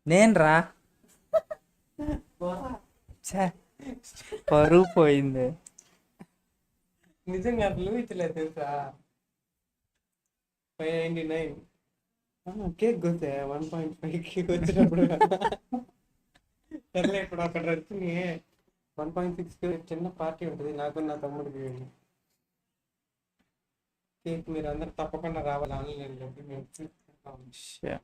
నేను రా. ఛే, పరువు పోయింది. నిజంగా అసలు ఊహించలేదు తెలుసా. 599 కేక్ కొస్తే 1.5కి వచ్చినప్పుడు సర్లే ఇప్పుడు అక్కడ వచ్చింది 1.6కి చిన్న పార్టీ ఉంటుంది నాకు నా తమ్ముడికి. కేక్ మీరు అందరు తప్పకుండా రావాలి ఆన్లైన్లోకి మేము తీసుకుంటాం. ఛే.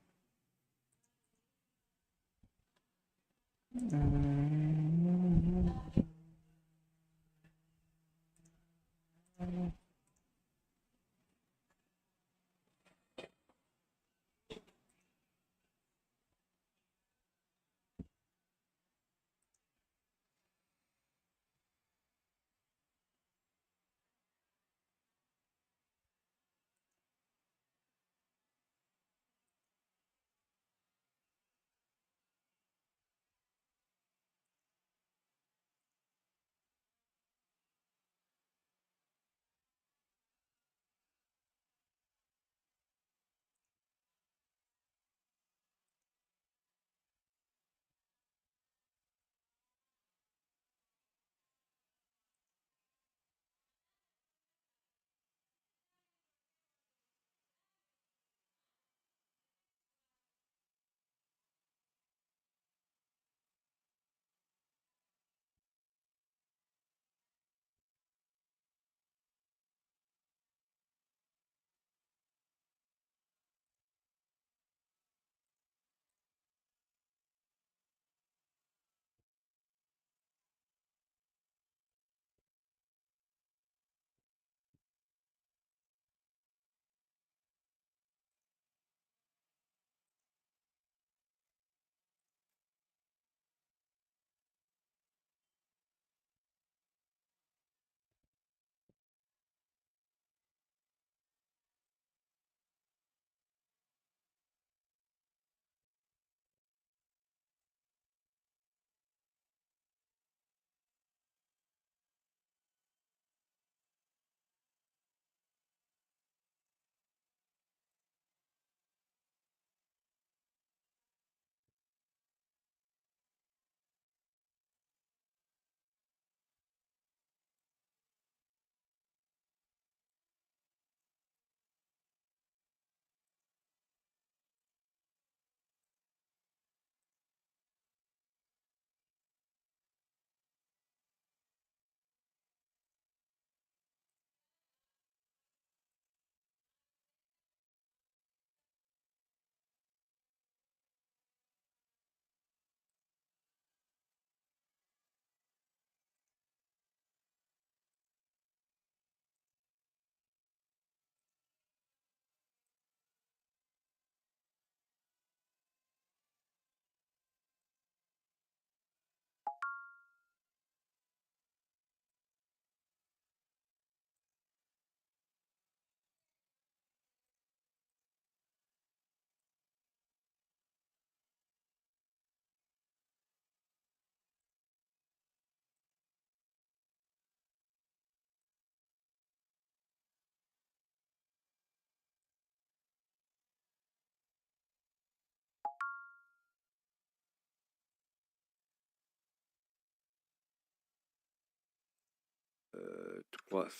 Trois.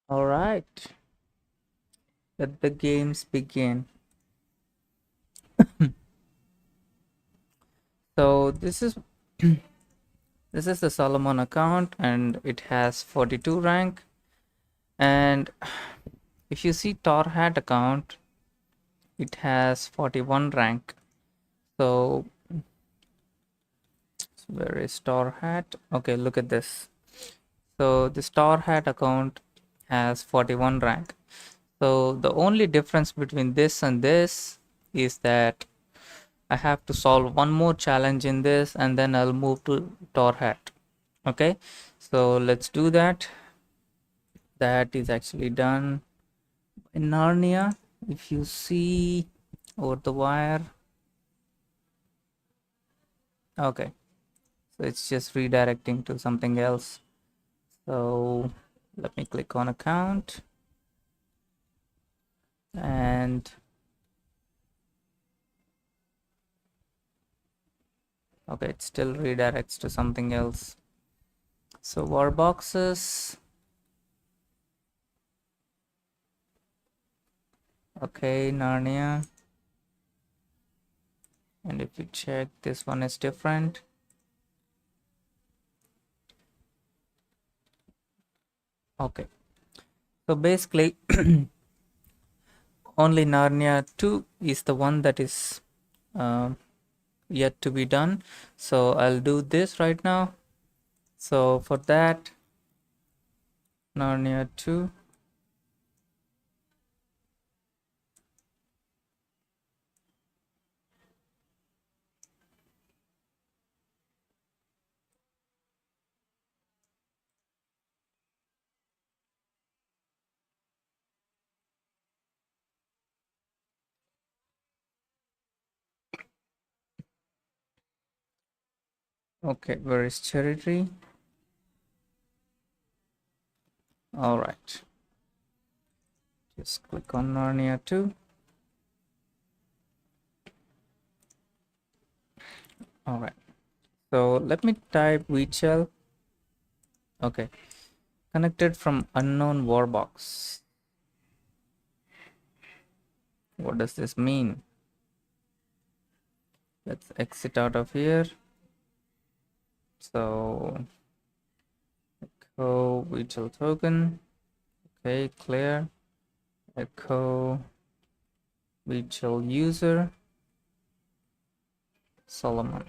All right, let the games begin. So this is this is the Solomon account, and it has 42 rank. And if you see Torhat account, it has 41 rank. So where is Torhat? Okay, look at this. So the Torhat account has 41 rank. So the only difference between this and this is that I have to solve one more challenge in this, and then I'll move to Torhat. Okay, so let's do that. That is actually done in Narnia. If you see over the wire, okay, so it's just redirecting to something else. So let me click on account, and okay, it still redirects to something else. So war boxes, okay, Narnia, and if you check, this one is different. Okay, so basically only Narnia 2 is the one that is yet to be done. So I'll do this right now. So for that, Narnia 2. Okay, where is Cherry Tree? All right, just click on Narnia 2. All right, so let me type VHL. Okay, connected from unknown warbox. What does this mean? Let's exit out of here. So echo VHL token. Okay, clear. Echo VHL user Solomon.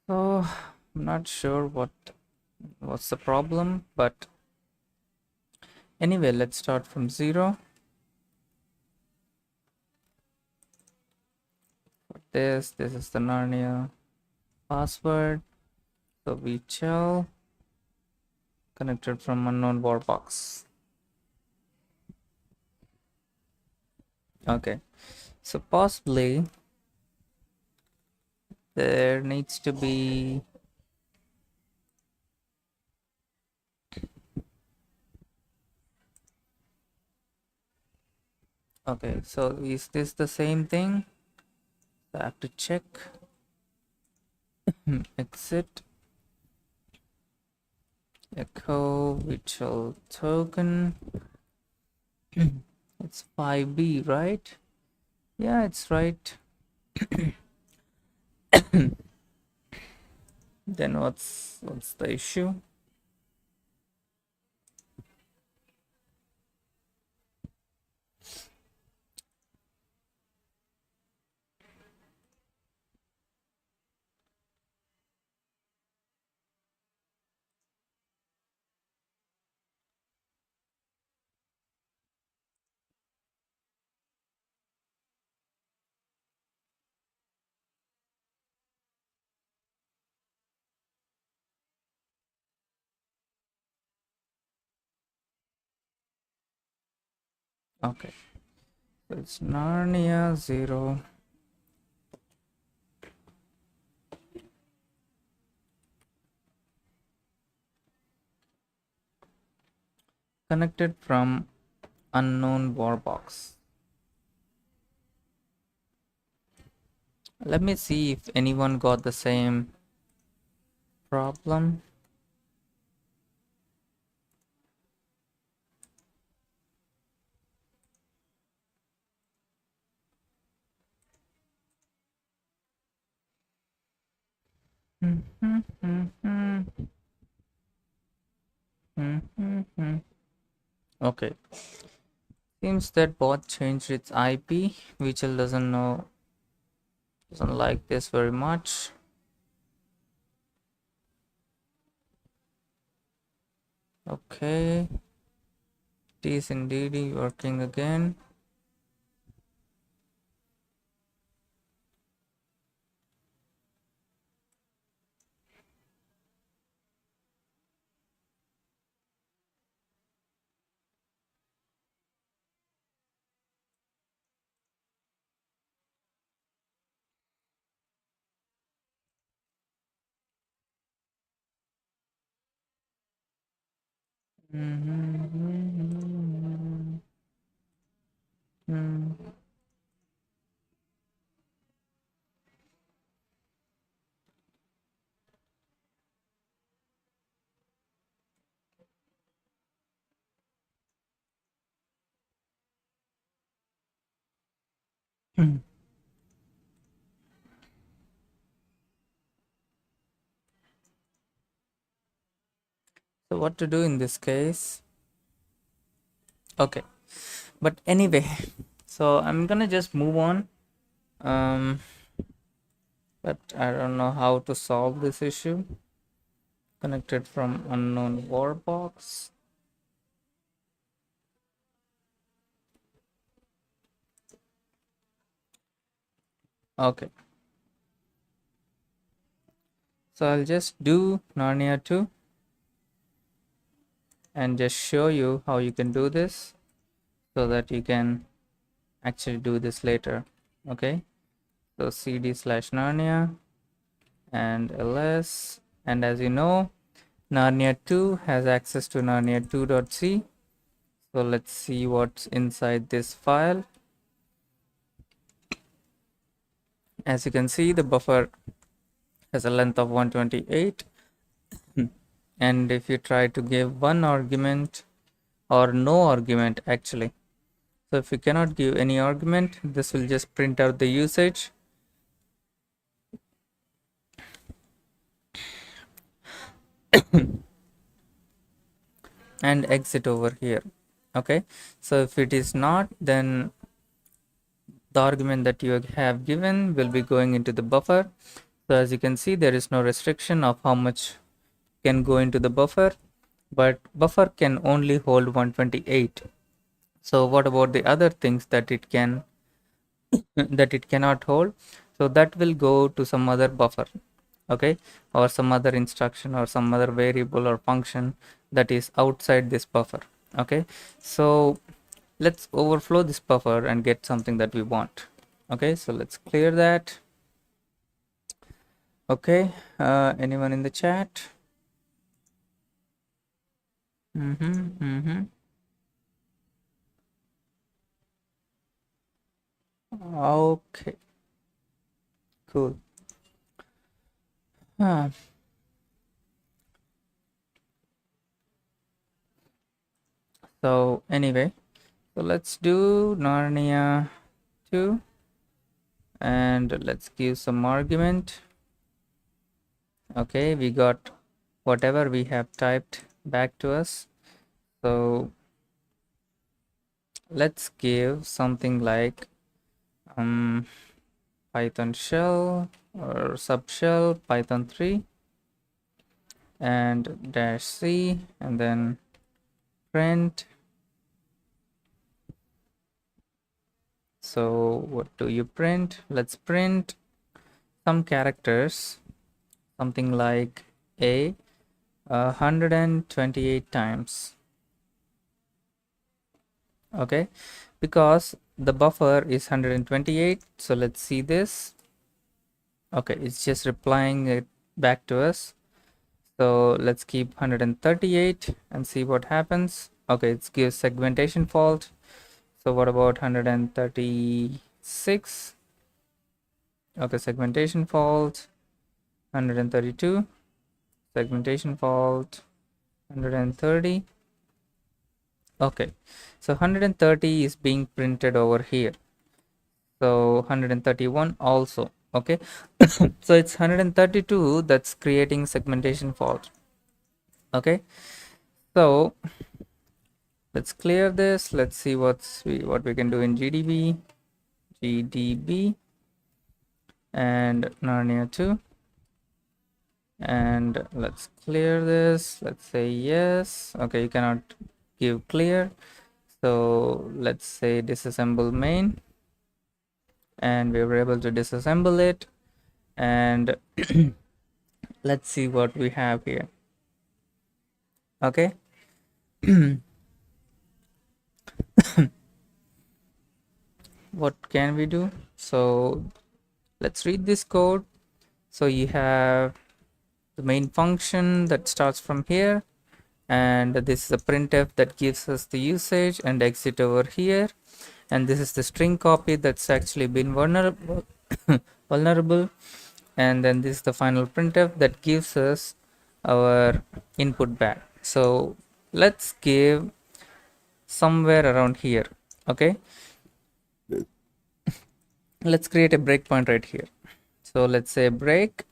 So I'm not sure what's the problem, but anyway, let's start from 0. For this is the Narnia password. So VHL connected from unknown warbox. Okay, so possibly there needs to be okay, so is this the same thing? I have to check. Exit echo virtual token. It's 5B, right? Yeah, it's right. Then what's the issue? Okay, so it's Narnia 0. Connected from unknown warbox. Let me see if anyone got the same problem. Okay. Seems that bot changed its IP. Vichel doesn't like this very much. Okay. It is indeed working again. So what to do in this case? Okay, but anyway, so I'm gonna just move on. But I don't know how to solve this issue. Connected from unknown warbox. Okay, so I'll just do Narnia 2 and just show you how you can do this so that you can actually do this later. Okay, so cd/Narnia and ls, and as you know, Narnia 2 has access to Narnia 2.c. So let's see what's inside this file. As you can see, the buffer has a length of 128. And if you try to give one argument or no argument actually, so if you cannot give any argument, this will just print out the usage. And exit over here. Okay, so if it is not, then the argument that you have given will be going into the buffer. So as you can see, there is no restriction of how much can go into the buffer, but buffer can only hold 128. So what about the other things that it can that it cannot hold? So that will go to some other buffer, okay, or some other instruction or some other variable or function that is outside this buffer. Okay, so let's overflow this buffer and get something that we want. Okay, so let's clear that. Okay, anyone in the chat? Okay, cool. So anyway, so let's do Narnia 2 and let's give some argument. Okay, we got whatever we have typed back to us. So let's give something like Python shell or subshell Python 3 and -c and then print. So what do you print? Let's print some characters, something like a 128 times. Okay, because the buffer is 128, so let's see this. Okay, it's just replying it back to us. So let's keep 138 and see what happens. Okay, it gives segmentation fault. So what about 136? Okay, segmentation fault. 132, segmentation fault. 130. Okay, so 130 is being printed over here. So 131 also. Okay. So it's 132 that's creating segmentation fault. Okay, so let's clear this. Let's see what we can do in GDB and Narnia 2. And let's clear this. Let's say yes. Okay, you cannot give clear. So let's say disassemble main, and we were able to disassemble it. And let's see what we have here. Okay. What can we do? So let's read this code. So you have the main function that starts from here, and this is a printf that gives us the usage and exit over here, and this is the string copy that's actually been vulnerable vulnerable, and then this is the final printf that gives us our input back. So let's give somewhere around here. Okay, let's create a breakpoint right here. So let's say break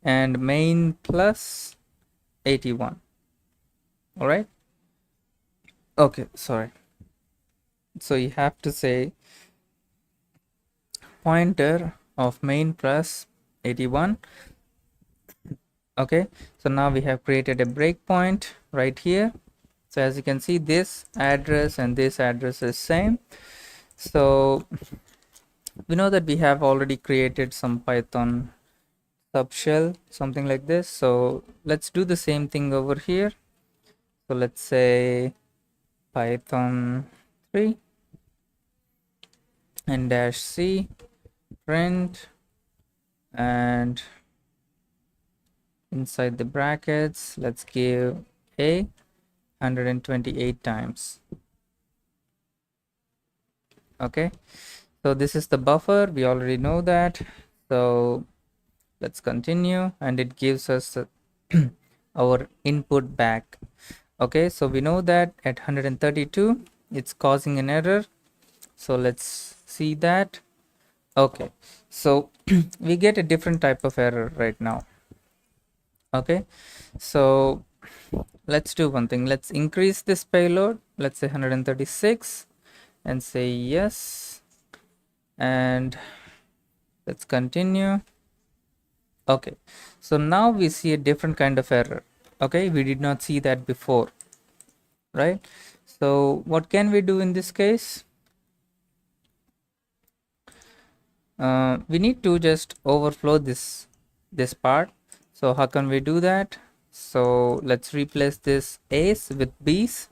and main plus 81. All right, okay, sorry. So you have to say pointer of main plus 81. Okay, so now we have created a breakpoint right here. So as you can see, this address and this address is same. So we know that we have already created some Python subshell, something like this. So let's do the same thing over here. So let's say Python 3 and -c print, and inside the brackets let's give a 128 times. Okay, so this is the buffer, we already know that. So let's continue, and it gives us our input back. Okay, so we know that at 132 it's causing an error. So let's see that. Okay, so we get a different type of error right now. Okay, so let's do one thing. Let's increase this payload, let's say 136, and say yes, and let's continue. Okay, so now we see a different kind of error. Okay, we did not see that before, right? So what can we do in this case? We need to just overflow this part. So how can we do that? So let's replace this a's with b's.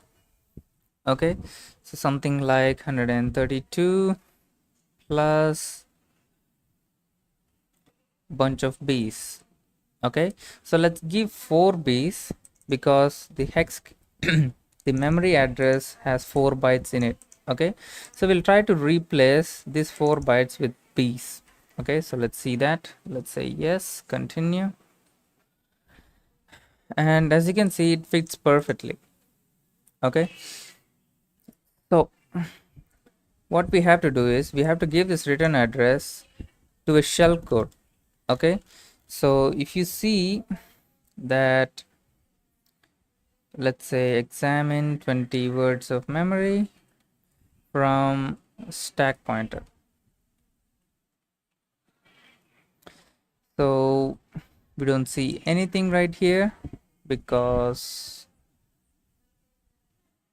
Okay, so something like 132 plus bunch of b's. Okay, so let's give 4 b's because the hex the memory address has 4 bytes in it. Okay, so we'll try to replace these 4 bytes with b's. Okay, so let's see that. Let's say yes, continue, and as you can see, it fits perfectly. Okay, so what we have to do is we have to give this return address to a shell code. Okay, so if you see that, let's say examine 20 words of memory from stack pointer. So we don't see anything right here because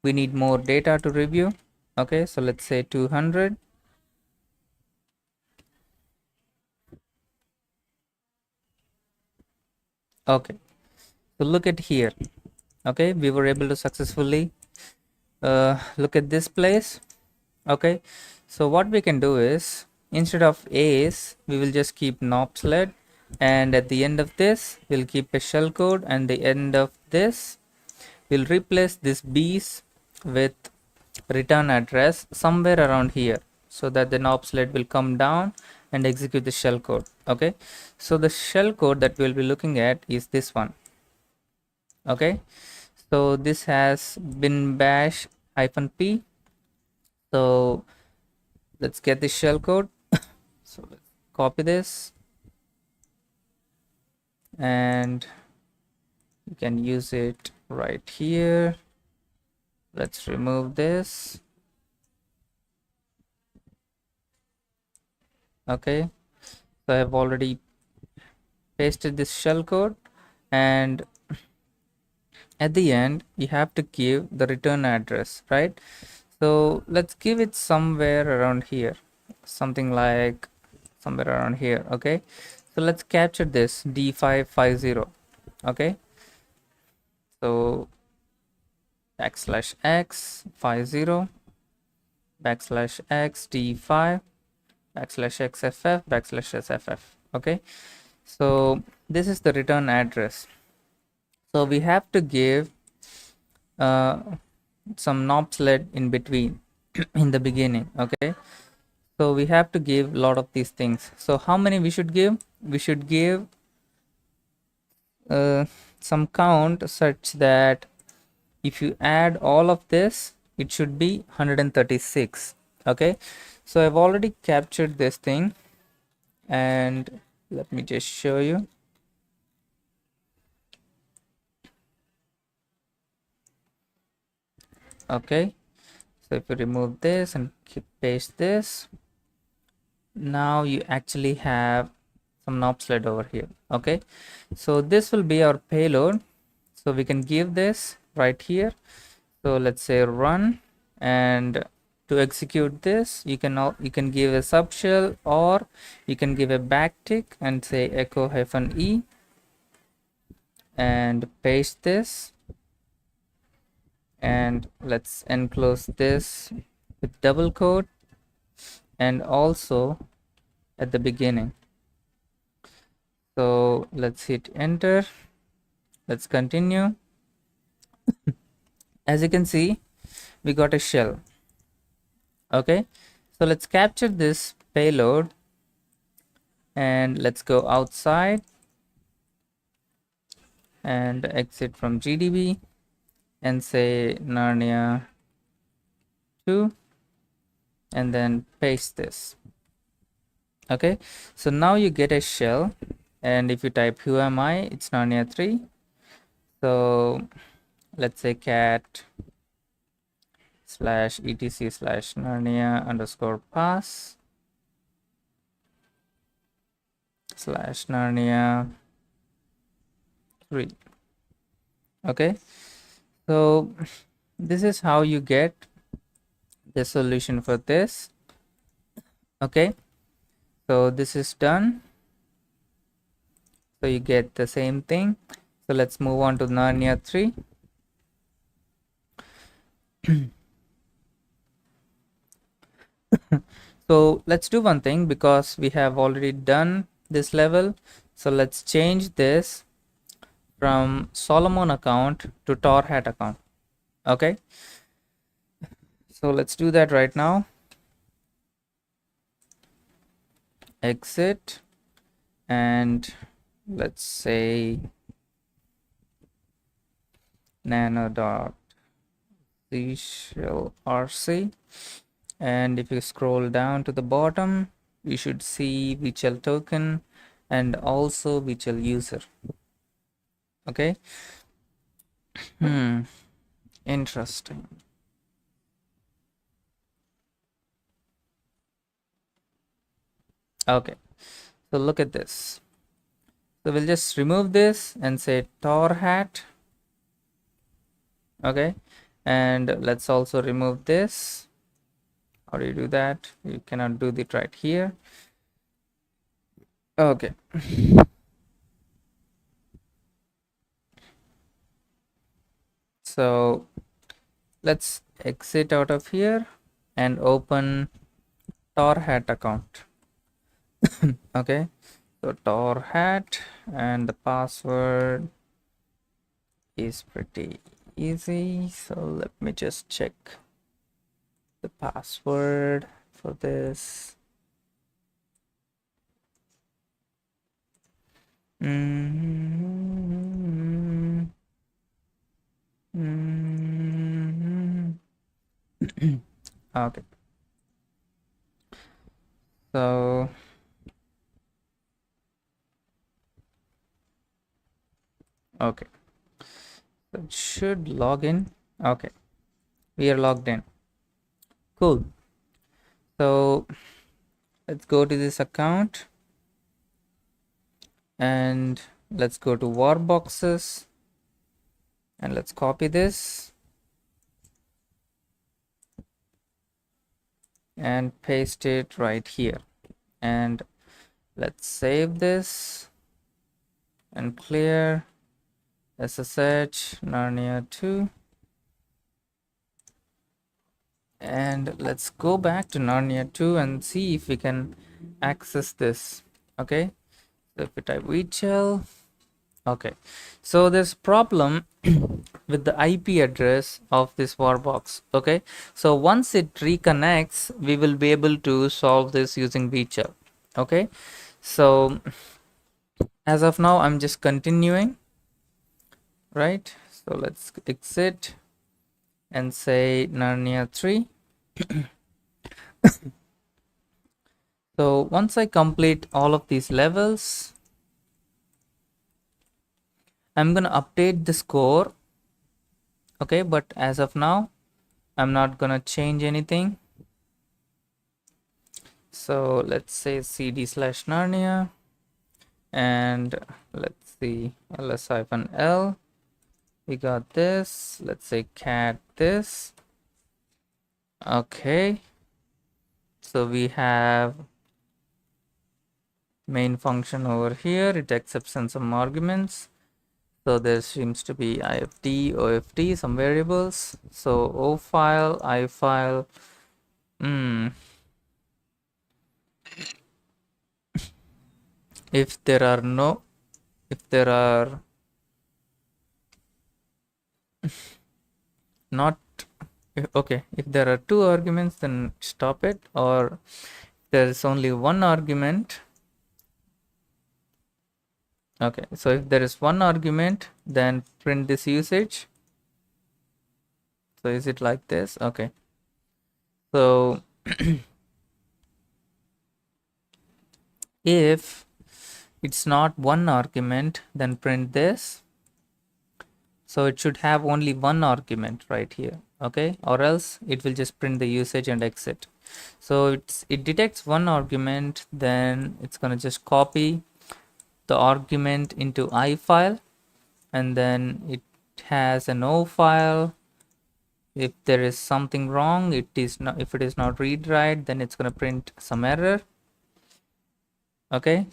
we need more data to review. Okay, so let's say 200. Okay, so look at here. Okay, we were able to successfully look at this place. Okay, so what we can do is, instead of a's, we will just keep nopsled, and at the end of this we'll keep a shell code, and the end of this we'll replace this b's with return address somewhere around here, so that the nopsled will come down and execute the shell code. Okay, so the shell code that we'll be looking at is this one. Okay, so this has bin bash -p. So let's get the shell code. So let's copy this and you can use it right here. Let's remove this. Okay, so I've already pasted this shell code, and at the end you have to give the return address, right? So let's give it somewhere around here, something like somewhere around here. Okay, so let's capture this D550. Okay, so \x 50 \x D5 \xFF \sFF. Okay, so this is the return address. So we have to give some knobs led in between in the beginning. Okay, so we have to give a lot of these things. So how many we should give? We should give some count such that if you add all of this, it should be 136. Okay, so I've already captured this thing, and let me just show you. Okay, so if you remove this and paste this, now you actually have some knob sled over here. Okay, so this will be our payload. So we can give this right here. So let's say run, and to execute this you can give a subshell, or you can give a backtick and say echo -e and paste this, and let's enclose this with double quote and also at the beginning. So let's hit enter. Let's continue. As you can see, we got a shell. Okay, so let's capture this payload and let's go outside and exit from GDB and say Narnia 2 and then paste this. Okay, so now you get a shell, and if you type who am I, it's Narnia 3. So let's say cat /etc/ Narnia _pass /Narnia 3. Okay, so this is how you get the solution for this. Okay, so this is done. So you get the same thing. So let's move on to Narnia 3. So let's do one thing, because we have already done this level. So let's change this from Solomon account to Torhat account. Okay, so let's do that right now. Exit, and let's say nano.zshell.rc, and if you scroll down to the bottom, you should see vshell token and also vshell user. Okay, interesting. Okay, so look at this. So we'll just remove this and say Torhat. Okay, and let's also remove this. How do you do that? You cannot do it right here. Okay, so let's exit out of here and open Torhat account. Okay, so Torhat, and the password is pretty easy. So let me just check the password for this. Okay, so Okay, so it should log in. Okay, we are logged in. Cool. So let's go to this account and let's go to war boxes and let's copy this and paste it right here, and let's save this and clear SSH Narnia 2, and let's go back to Narnia 2 and see if we can access this. Okay, so if we type vshell, okay, so there's problem with the IP address of this warbox. Okay, so once it reconnects, we will be able to solve this using vshell. Okay, so as of now I'm just continuing, right? So let's exit and say Narnia 3. So once I complete all of these levels, I'm gonna update the score. Okay, but as of now I'm not gonna change anything. So let's say cd/Narnia and let's see ls-l. We got this. Let's say cat this. Okay, so we have main function over here. It accepts some arguments. So there seems to be IFT, OFT, some variables. So O file, I file. If there are not, okay, if there are two arguments, then stop it, or there is only one argument. Okay, so if there is one argument, then print this usage. So is it like this? Okay, so if it's not one argument, then print this. So it should have only one argument right here. Okay, or else it will just print the usage and exit. So it detects one argument, then it's gonna just copy the argument into I file, and then it has an O file. If there is something wrong, it is not, if it is not read write, then it's gonna print some error. Okay,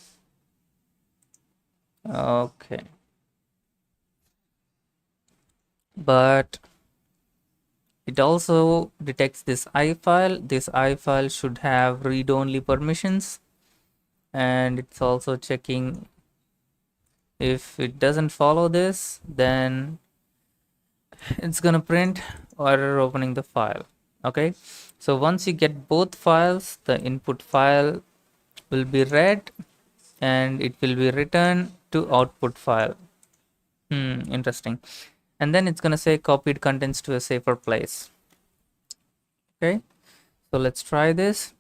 but it also detects this I file. This I file should have read-only permissions, and it's also checking if it doesn't follow this, then it's gonna print error opening the file. Okay, so once you get both files, the input file will be read and it will be returned to output file. Interesting. And then it's gonna say copied contents to a safer place. Okay, so let's try this.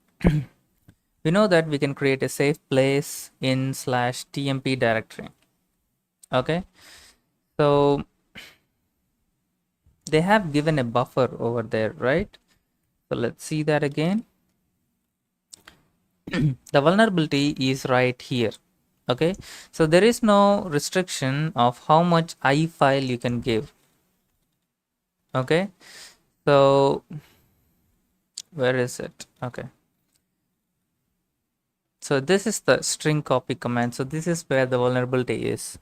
We know that we can create a safe place in /tmp directory. Okay, so they have given a buffer over there, right? So let's see that again. The vulnerability is right here. Okay, so there is no restriction of how much I file you can give. Okay, so where is it? Okay, so this is the string copy command. So this is where the vulnerability is.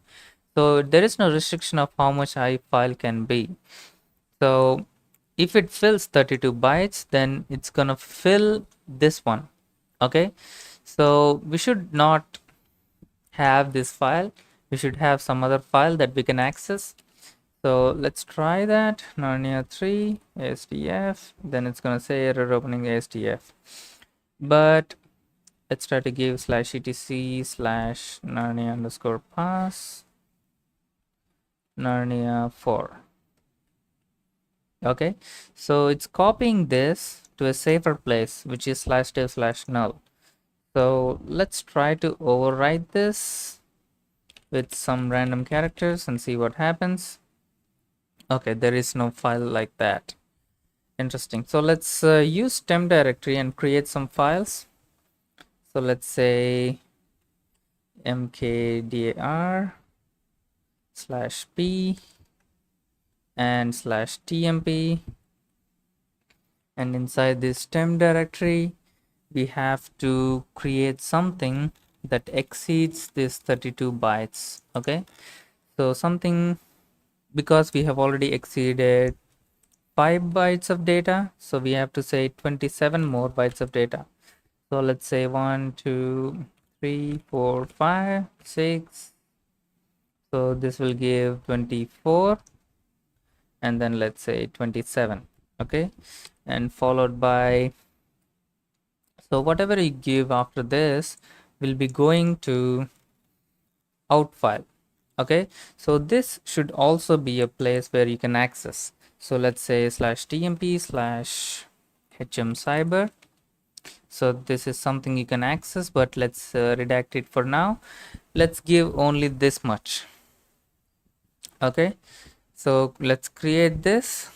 So there is no restriction of how much I file can be. So if it fills 32 bytes, then it's gonna fill this one. Okay, so we should not have this file. We should have some other file that we can access. So let's try that. Narnia 3 ASDF, then it's gonna say error opening ASDF. But let's try to give /etc/narnia_pass Narnia 4. Okay, so it's copying this to a safer place, which is /dev/null. So let's try to overwrite this. with some random characters and see what happens. Okay, there is no file like that. Interesting. So let's use temp directory and create some files. So let's say mkdir /p and /tmp, and inside this temp directory we have to create something that exceeds this 32 bytes. Okay, so something, because we have already exceeded 5 bytes of data, so we have to say 27 more bytes of data. So let's say 1 2 3 4 5 6, so this will give 24, and then let's say 27. Okay, and followed by, so whatever you give after this will be going to out file. Okay, so this should also be a place where you can access. So let's say /tmp/hmcyber. So this is something you can access, but let's redact it for now. Let's give only this much. Okay, so let's create this,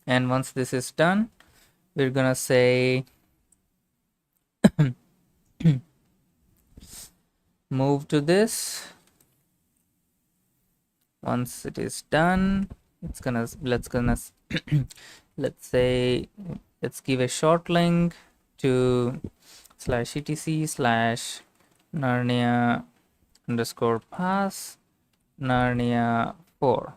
and once this is done, we're gonna say move to this. Once it is done, it's gonna let's say, let's give a short link to /etc/narnia_pass narnia 4.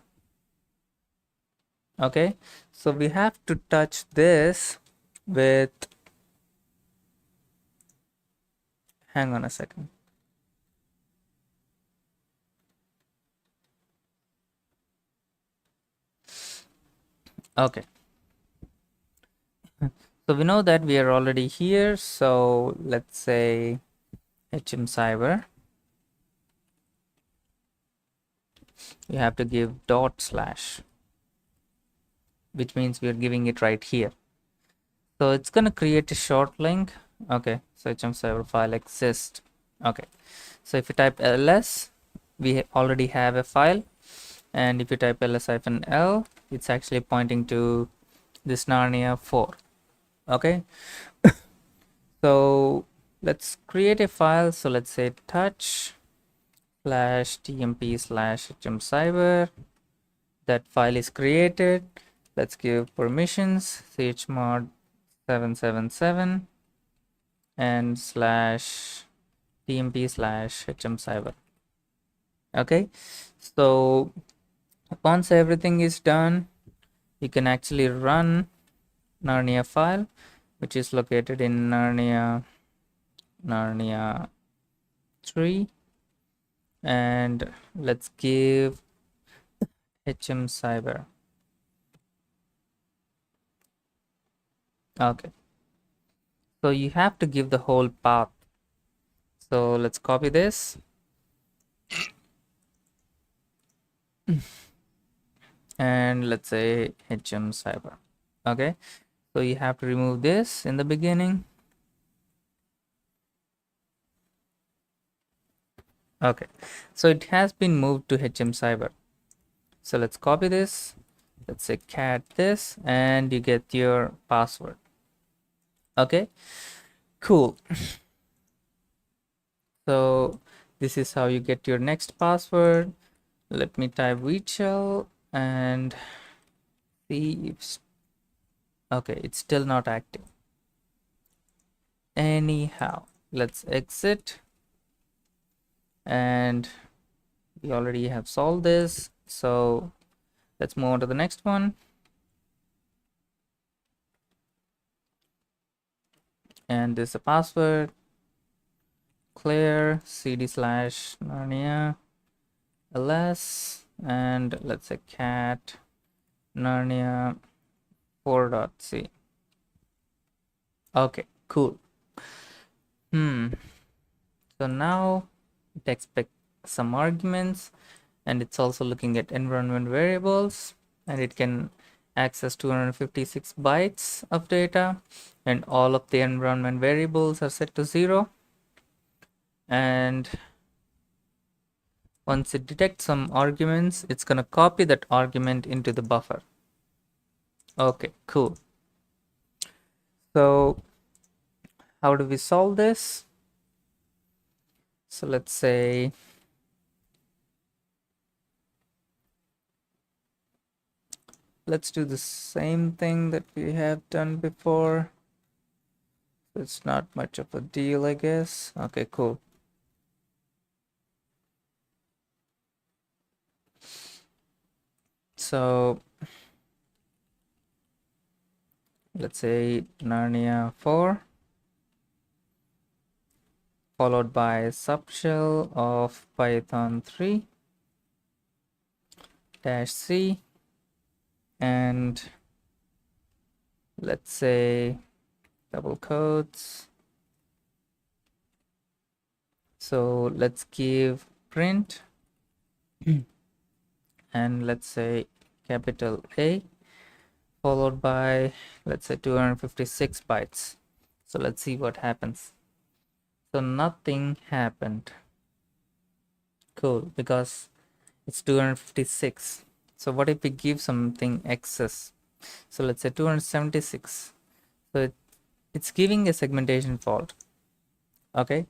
Okay, so we have to touch this with, hang on a second. Okay, so we know that we are already here, so let's say hmcyber, we have to give /, which means we are giving it right here. So it's going to create a short link. Okay, so hmcyber file exists. Okay, so if you type ls, we already have a file, and if you type ls-l, it's actually pointing to this narnia 4. Okay, so let's create a file. So let's say touch/tmp/hmcyber. That file is created. Let's give permissions chmod 777 and /tmp/hmcyber. Okay, so once everything is done, you can actually run narnia file, which is located in narnia 3, and let's give hmcyber. Okay, so you have to give the whole path. So let's copy this and let's say hmcyber. Okay, so you have to remove this in the beginning. Okay, so it has been moved to hmcyber. So let's copy this, let's say cat this, and you get your password. Okay, cool. So this is how you get your next password. Let me type vshell and see if, okay, it's still not active. Anyhow, let's exit, and we already have solved this, so let's move on to the next one. And this is a password, clear cd/narnia ls, and let's say cat narnia 4.c. Okay, cool. So now it expects some arguments, and it's also looking at environment variables, and it can access 256 bytes of data, and all of the environment variables are set to 0. And Once it detects some arguments, it's going to copy that argument into the buffer. Okay, cool. So how do we solve this? So let's say let's do the same thing that we have done before. It's not much of a deal, I guess. Okay, cool. So let's say Narnia 4 followed by subshell of Python 3 -c, and let's say double quotes. So let's give print and let's say capital A followed by, let's say, 256 bytes. So let's see what happens. So nothing happened. Cool, because it's 256. So what if we give something excess? So let's say 276. So it's giving a segmentation fault. Okay.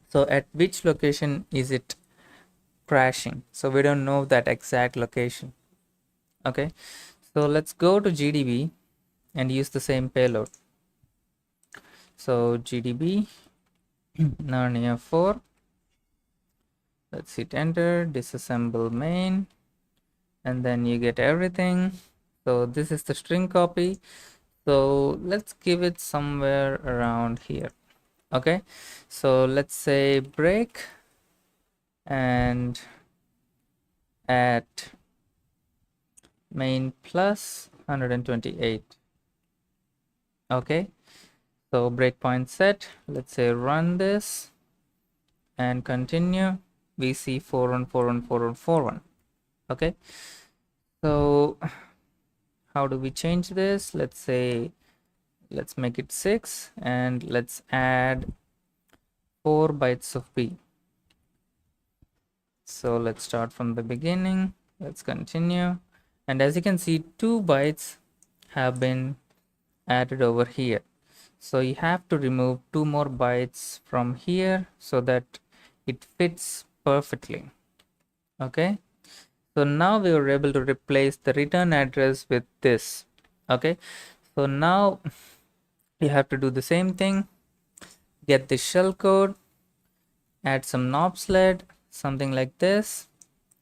So at which location is it crashing? So we don't know that exact location. Okay. So let's go to GDB and use the same payload. So GDB Narnia 4. Let's hit enter, disassemble main, and then you get everything. So this is the string copy. So let's give it somewhere around here. Okay, so let's say break and at main plus 128. Okay, so breakpoint set. Let's say run this and continue. We see 41414141. Okay, so how do we change this? Let's say let's make it 6 and let's add 4 bytes of B. So let's start from the beginning. Let's continue, and as you can see, 2 bytes have been added over here. So you have to remove 2 more bytes from here so that it fits perfectly. Okay, so now we were able to replace the return address with this. Okay, so now you have to do the same thing, get the shell code, add some knob sled, something like this.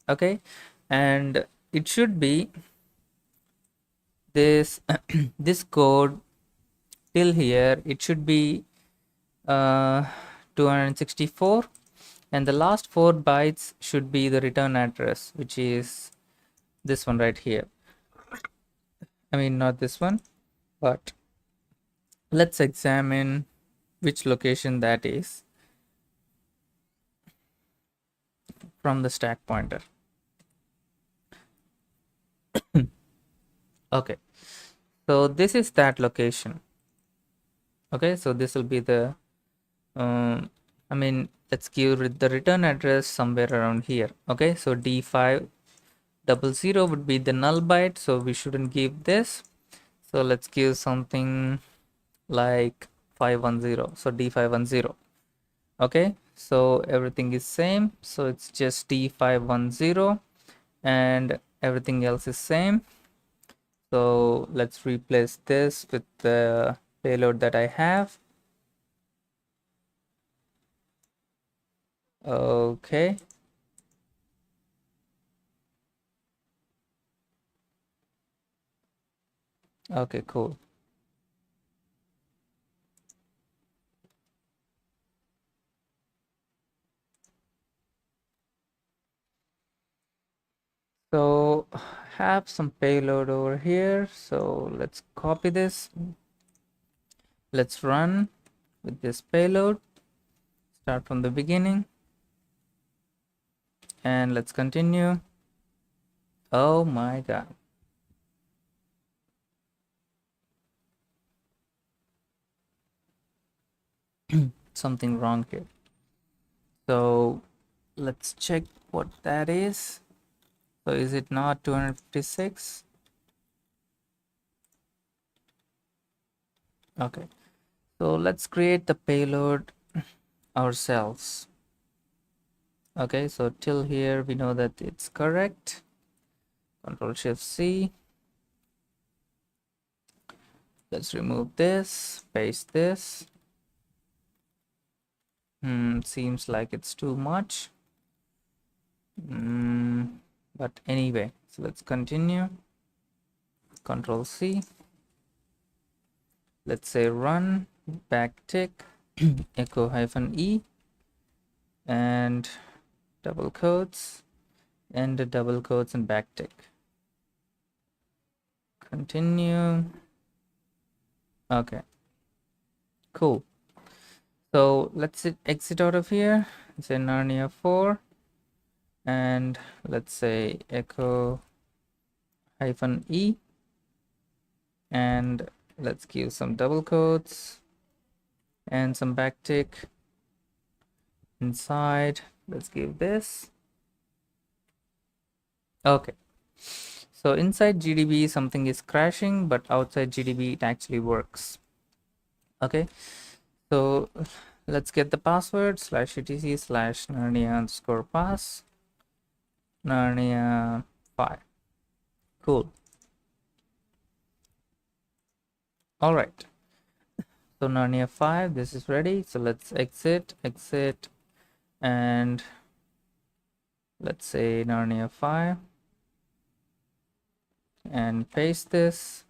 Okay, and it should be this this code till here. It should be 264, and the last 4 bytes should be the return address, which is this one right here. I mean, not this one, but let's examine which location that is from the stack pointer. Okay, so this is that location. Okay, so this will be the I mean, let's give the return address somewhere around here. Okay, so D500 would be the null byte, so we shouldn't give this. So let's give something like 510. So D510. Okay, so everything is same. So it's just D510 and everything else is same. So let's replace this with the payload that I have. Okay. Okay, cool. So have some payload over here. So let's copy this. Let's run with this payload. Start from the beginning. And let's continue. Oh my God. Something wrong here. So let's check what that is. So is it not 256? Okay, so let's create the payload ourselves. Okay, so till here we know that it's correct. Control Shift C. Let's remove this, paste this. Seems like it's too much. But anyway, so let's continue. Control C. Let's say run backtick echo -e and double quotes and the double quotes and backtick. Continue. Okay, cool. So let's exit out of here. Say Narnia 4 and let's say echo -e and let's give some double quotes and some backtick inside. Let's give this. Okay, so inside GDB something is crashing, but outside GDB it actually works. Okay, so let's get the password /etc/narnia_pass Narnia 5. Cool. All right, so Narnia 5, this is ready. So let's exit and let's say Narnia 5 and paste this.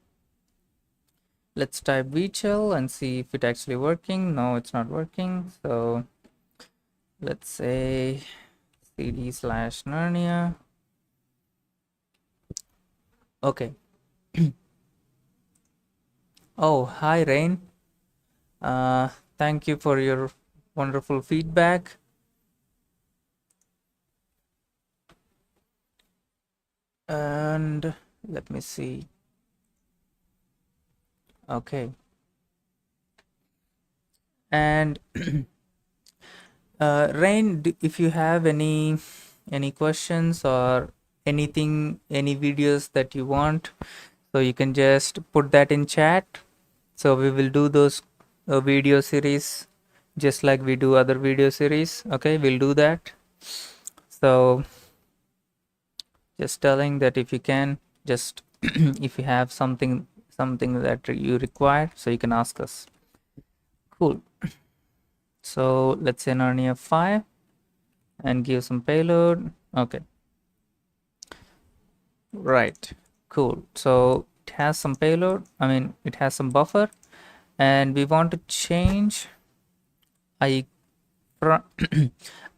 Let's type vshell and see if it actually working. No, it's not working. So let's say cd/Narnia. Okay. Oh, hi Rain. Thank you for your wonderful feedback. And let me see. Okay. And Rain, if you have any questions or anything, any videos that you want, so you can just put that in chat. So we will do those video series just like we do other video series. Okay, we'll do that. So just telling that if you can just if you have something that you require, so you can ask us. Cool. So let's say Narnia 5 and give some payload. Okay, right, cool. So it has some payload, I mean it has some buffer, and we want to change I from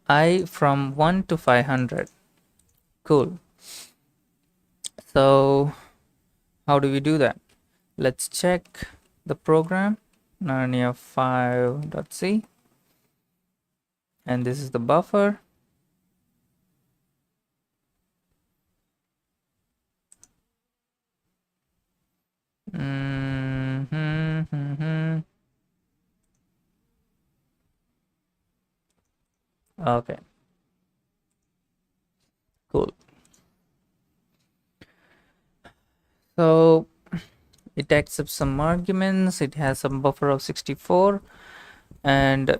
I from 1 to 500. Cool. So how do we do that? Let's check the program narnia5.c, and this is the buffer. Okay, cool. So it accepts some arguments, it has some buffer of 64, and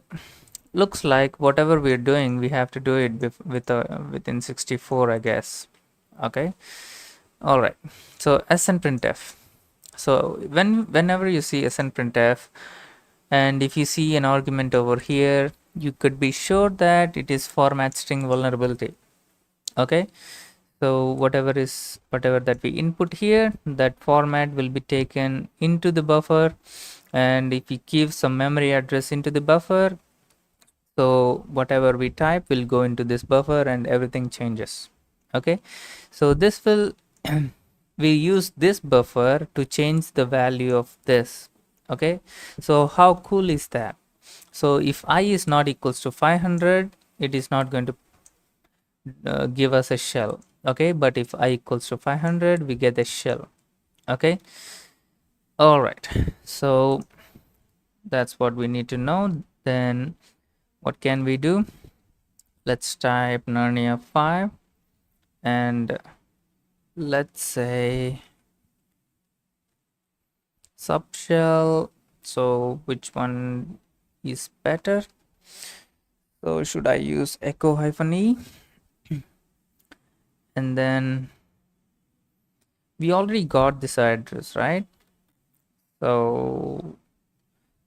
looks like whatever we're doing we have to do it within 64, I guess. Okay, all right. So snprintf. So whenever you see snprintf, and if you see an argument over here, you could be sure that it is format string vulnerability. Okay, so whatever that we input here, that format will be taken into the buffer, and if we give some memory address into the buffer, so whatever we type will go into this buffer and everything changes. Okay, so this will we use this buffer to change the value of this. Okay, so how cool is that? So if I is not equals to 500, it is not going to give us a shell. Okay, but if I equals to 500, we get a shell. Okay, all right, so that's what we need to know. Then what can we do? let's type Narnia 5 and let's say subshell. So which one is better? So should I use echo -e? And then we already got this address, right? So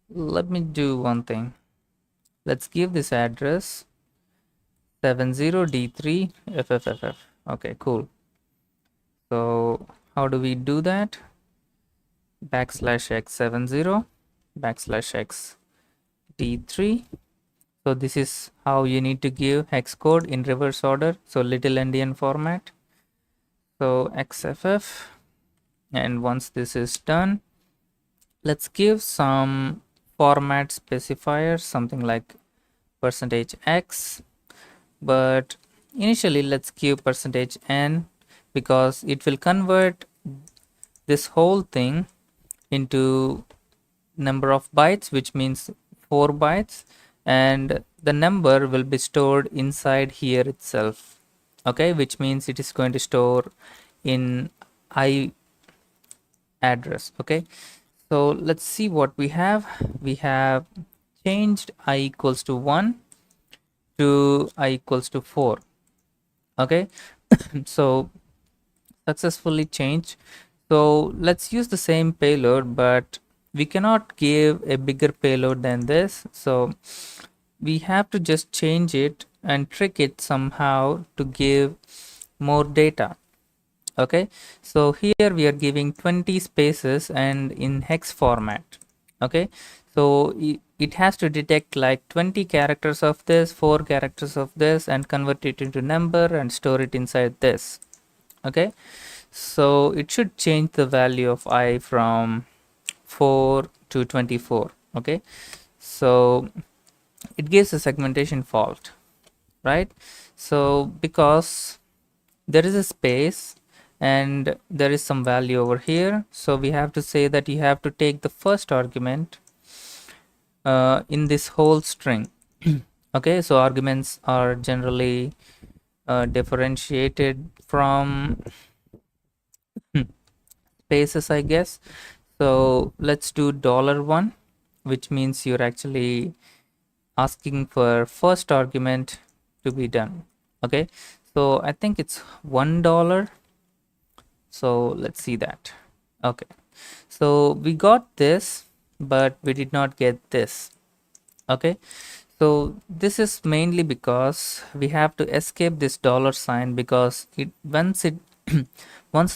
let me do one thing. Let's give this address 70D3 FFFF. Okay, cool. So how do we do that? \x70 \x D3. So this is how you need to give hex code in reverse order. So little endian format. So XFF. And once this is done, let's give some format specifiers, something like %x, but initially let's give %n because it will convert this whole thing into number of bytes, which means 4 bytes, and the number will be stored inside here itself. Okay, which means it is going to store in I address. Okay, so let's see what we have. We have changed I equals to 1 to I equals to 4. Okay, so successfully changed. So let's use the same payload, but we cannot give a bigger payload than this. So we have to just change it and trick it somehow to give more data. Okay, so here we are giving 20 spaces and in hex format. Okay, so it has to detect like 20 characters of this, 4 characters of this, and convert it into number and store it inside this. Okay, so it should change the value of I from 4 to 24. Okay, so it gives a segmentation fault, right? So because there is a space and there is some value over here, so we have to say that you have to take the first argument in this whole string. Okay, so arguments are generally differentiated from spaces, I guess. So let's do $1, which means you're actually asking for first argument to be done. Okay, so I think it's $1. So let's see that. Okay, so we got this, but we did not get this. Okay, so this is mainly because we have to escape this $sign, because it once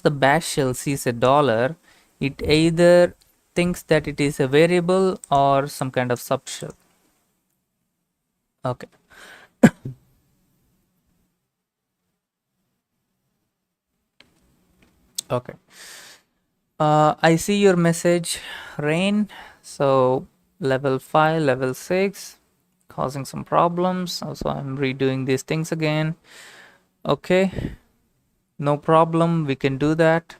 the bash shell sees a dollar, it either thinks that it is a variable or some kind of subshell. Okay, okay. I see your message, Rain. So level 5, level 6, causing some problems. So I'm redoing these things again. Okay, no problem. We can do that.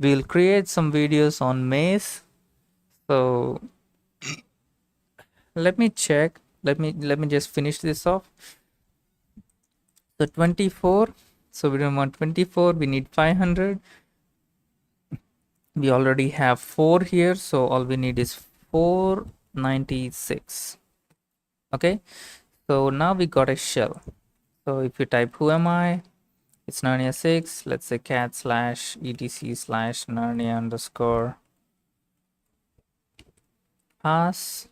We'll create some videos on Maze. So let me check. Let me just finish this off. So 24. So we don't want 24. We need 500. We already have 4 here, so all we need is 496. Okay, so now we got a shell. So if you type who am I, it's Narnia 6. Let's say cat / etc / Narnia underscore pass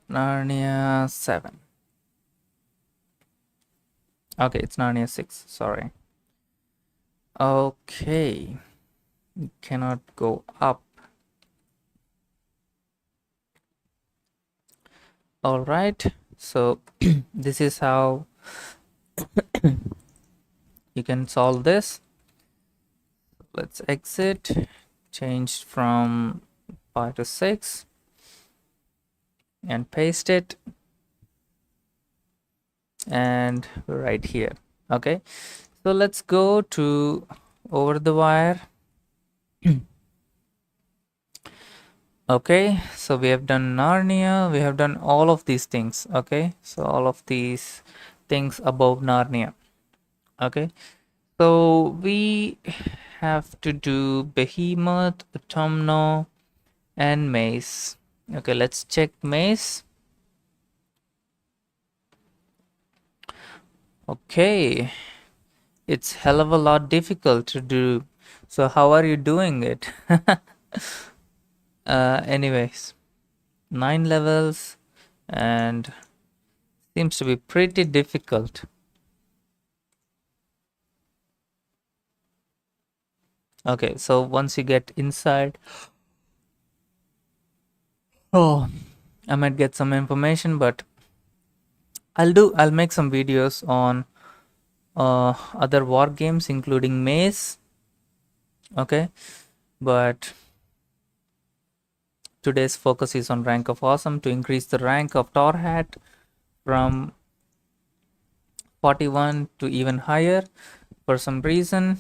Narnia 7. Okay, it's Narnia 6, sorry. Okay, we cannot go up. All right, so this is how you can solve this. Let's exit, change from 5 to 6 and paste it, and right here. Okay, so let's go to over the wire. Okay, so we have done Narnia, we have done all of these things. Okay, so all of these things above Narnia. Okay, so we have to do Behemoth, Autumno, and Maze. Okay, let's check Maze. Okay, it's hell of a lot difficult to do. So how are you doing it? Anyways, 9 levels and seems to be pretty difficult. Okay, so once you get inside, oh, I might get some information, but I'll make some videos on other war games, including Maze. Okay, but today's focus is on rank of awesome to increase the rank of Torhat from 41 to even higher. For some reason,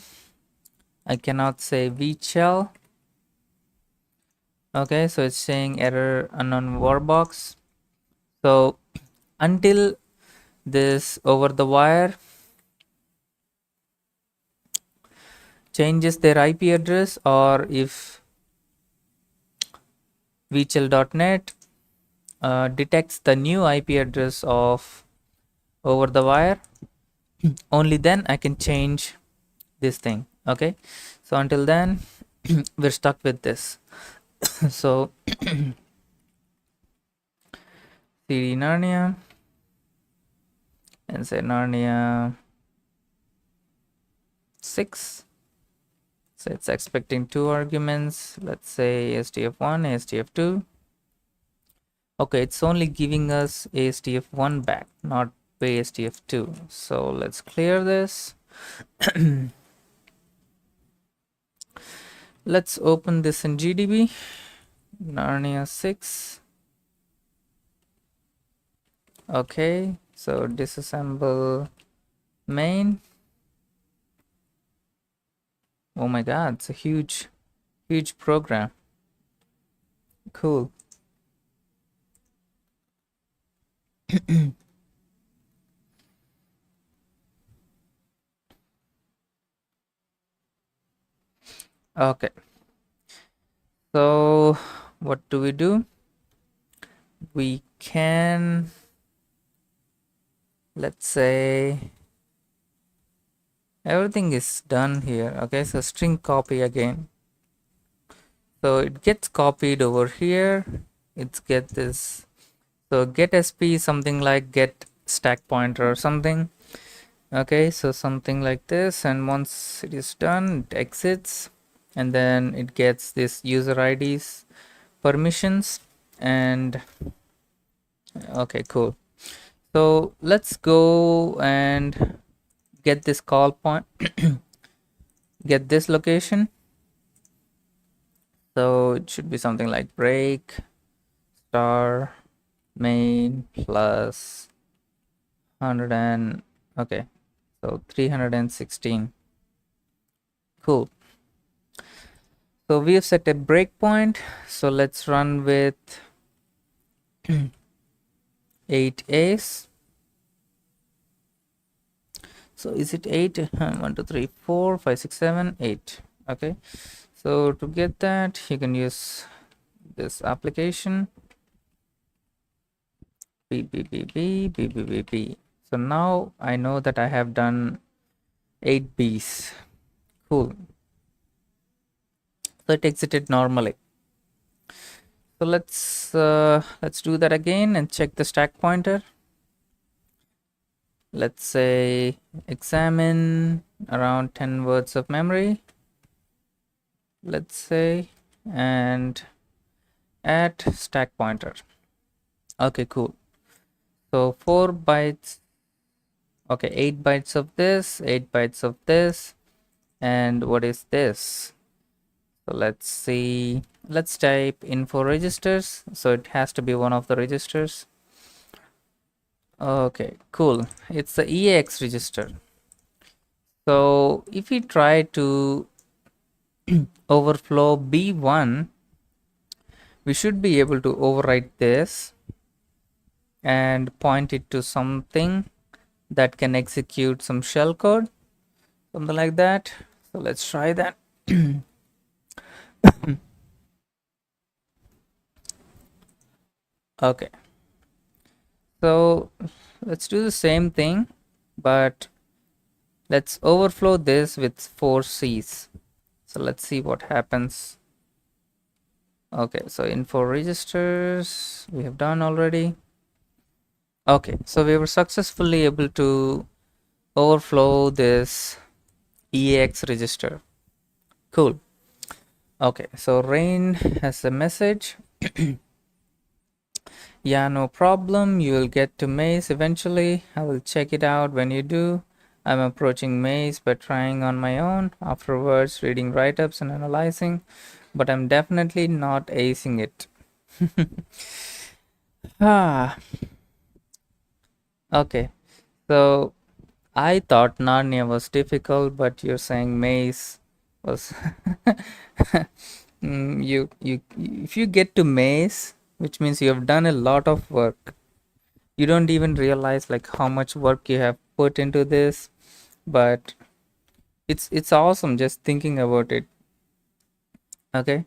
I cannot say VCHL. Okay, so it's saying error unknown warbox. So until this over the wire changes their IP address, or if vchel.net detects the new IP address of over the wire, only then I can change this thing. Okay, so until then we're stuck with this. So cd Narnia and say Narnia 6. So it's expecting 2 arguments. Let's say ASTF1, ASTF2. Okay, it's only giving us ASTF1 back, not ASTF2. So let's clear this. Let's open this in GDB. Narnia 6. Okay, so disassemble main. Oh my god, it's a huge program. Cool. Okay, so what do? We can, let's say, everything is done here. Okay, so string copy again. So it gets copied over here. It's get this. So get sp something like get stack pointer or something. Okay, so something like this, and once it is done, it exits, and then it gets this user IDs permissions. And okay, cool. So let's go and get this call point, get this location. So it should be something like break star main plus 100 and okay, so 316. Cool. So we have set a breakpoint. So let's run with 8 A's. So is it 8? 1 2 3 4 5 6 7 8. Okay, so to get that you can use this application b b b b b b b b. So now I know that I have done 8 B's. Cool. So it exited normally. So let's do that again and check the stack pointer. Let's say examine around 10 words of memory, let's say, and add stack pointer. Okay, cool. So 4 bytes, okay, 8 bytes of this, 8 bytes of this, and what is this? So let's see, let's type info registers. So it has to be one of the registers. Okay, cool. It's the EAX register. So if we try to overflow B1, we should be able to overwrite this and point it to something that can execute some shellcode, something like that. So let's try that. Okay, so let's do the same thing, but let's overflow this with 4 C's. So let's see what happens. Okay, so info registers we have done already. Okay, so we were successfully able to overflow this EAX register. Cool. Okay, so rain has a message. Yeah, no problem. You will get to maze eventually. I will check it out when you do. I'm approaching maze by trying on my own, afterwards reading write-ups and analyzing, but I'm definitely not acing it. Ah, okay. So I thought Narnia was difficult, but you're saying maze was if you get to maze, which means you have done a lot of work. You don't even realize like how much work you have put into this, but it's awesome just thinking about it. Okay.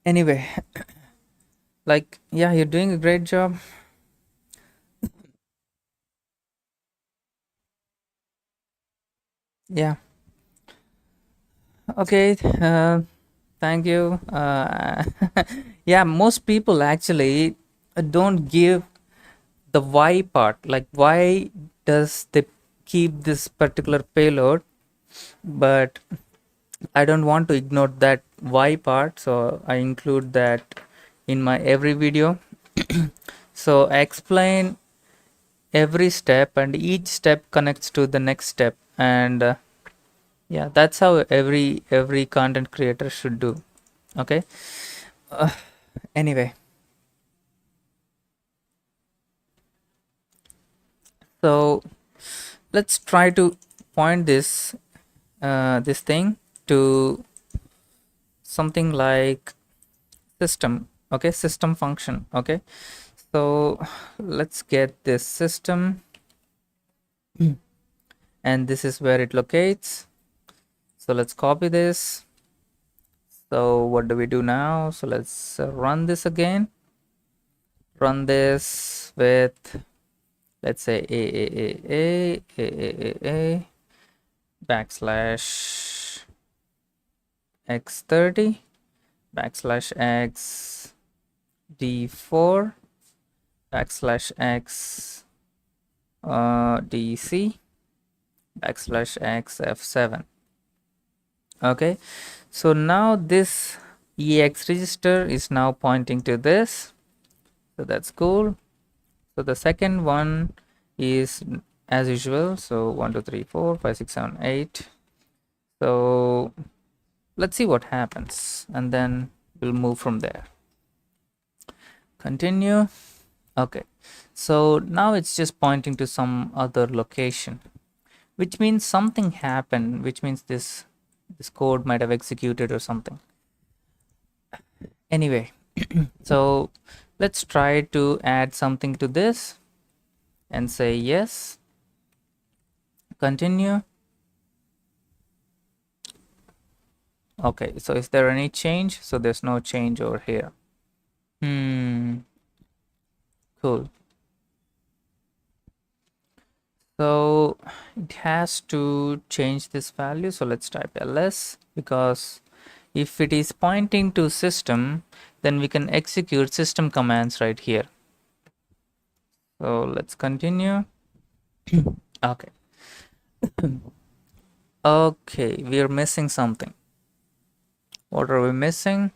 Anyway, like yeah, you're doing a great job. Yeah. Okay. Thank you. Yeah, most people actually don't give the why part. Like, why does they keep this particular payload? But I don't want to ignore that why part, so I include that in my every video. So I explain every step, and each step connects to the next step, and yeah, that's how every content creator should do. Okay. uh, Anyway, so let's try to point this thing to something like system. Okay, system function. Okay, so let's get this system, and this is where it locates. So let's copy this. So what do we do now? So let's run this again. Run this with, let's say, a backslash x30 backslash x d4 backslash x dc backslash x f7. Okay, so now this ex register is now pointing to this, so that's cool. So the second one is as usual, so 1 2 3 4 5 6 7 8. So let's see what happens, and then we'll move from there. Continue. Okay, so now it's just pointing to some other location, which means something happened, which means this code might have executed or something. Anyway, so let's try to add something to this and say yes. Continue. Okay, so is there any change? So there's no change over here. Cool. So it has to change this value, so let's type ls, because if it is pointing to system, then we can execute system commands right here. So let's continue. Okay. Okay, we are missing something. What are we missing?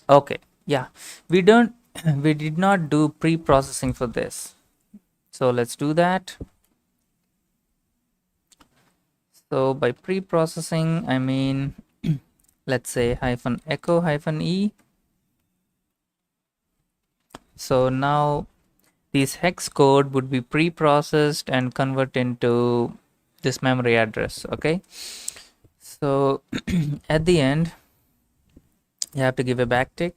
Okay, yeah, we did not do pre-processing for this, so let's do that. So by pre-processing, I mean let's say -echo -e. So now this hex code would be pre-processed and convert into this memory address. Okay, so at the end, You have to give a backtick,